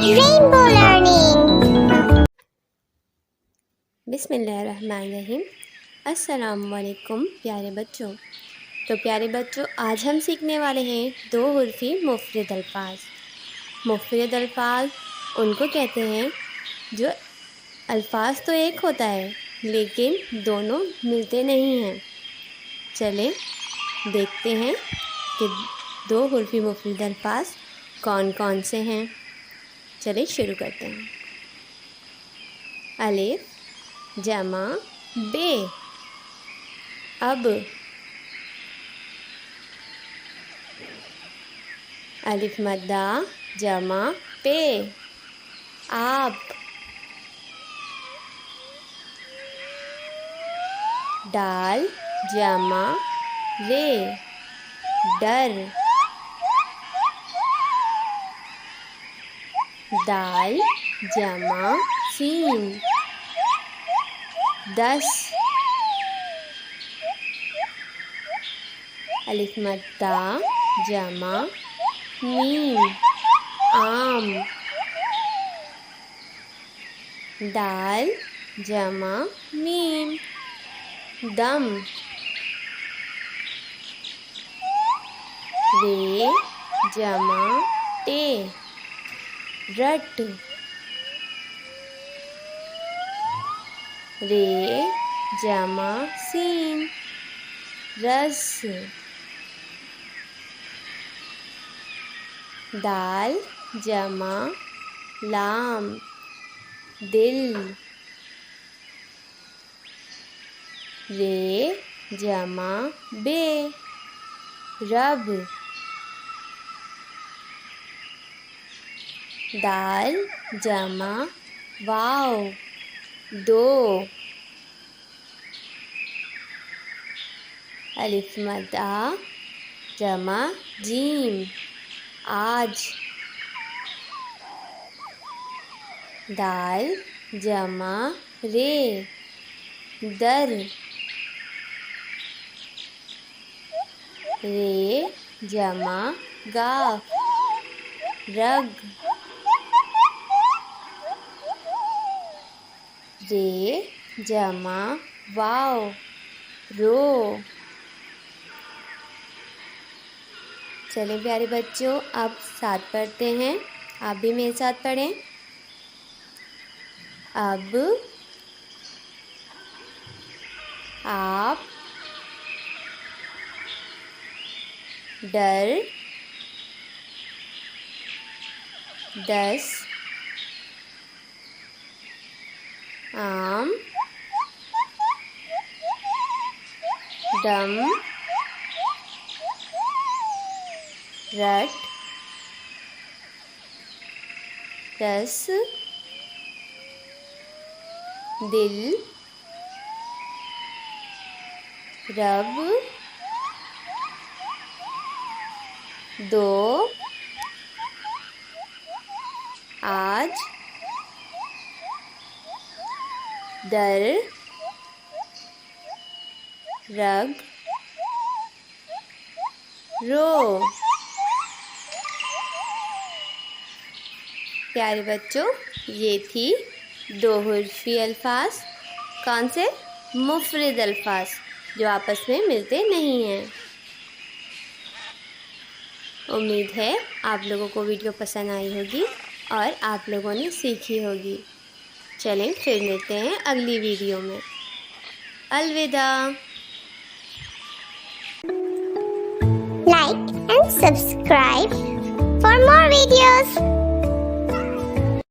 Rainbow Learning। बिस्मिल्लाहिर्रहमानिर्रहीम। अस्सलामुअलैकुम प्यारे बच्चों। तो प्यारे बच्चों, आज हम सीखने वाले हैं दो हुर्फ़ी मुफ़रद अल्फाज। मुफ़रद अल्फाज उनको कहते हैं जो अल्फाज तो एक होता है लेकिन दोनों मिलते नहीं हैं। चलें देखते हैं कि दो हुर्फ़ी मुफ़रद अल्फाज कौन कौन से हैं। चलिए शुरू करते हैं। अलिफ जमा बे, अब। अलिफ मद्दा जमा पे, आप। दाल जमा रे, डर। दाल जमा सीन, 10। अलिफ मद्दा जमा मीम, आम। दाल जमा मीम, दम। रे जमा टे, रट। रे जमा सीन, रस। दाल जमा लाम, दिल। रे जमा बे, रब। दाल जमा वाव, दो। अलिफ मद्दा जमा जीम, आज। दाल जमा रे, दर। रे जमा गाफ, रग। रे जमा वाव, रो। चलें प्यारे बच्चों, अब साथ पढ़ते हैं। आप भी मेरे साथ पढ़ें। अब आप, डर, 10। आम, दम, रट, रस, दिल, रब, दो। आज, दर, रग, रो। प्यारे बच्चों, ये थी दो हुर्फ़ी अल्फाज। कौन से? मुफ़रद अल्फाज जो आपस में मिलते नहीं हैं। उम्मीद है आप लोगों को वीडियो पसंद आई होगी और आप लोगों ने सीखी होगी। चलें फिर मिलते हैं अगली वीडियो में। अलविदा। Like and subscribe for more videos.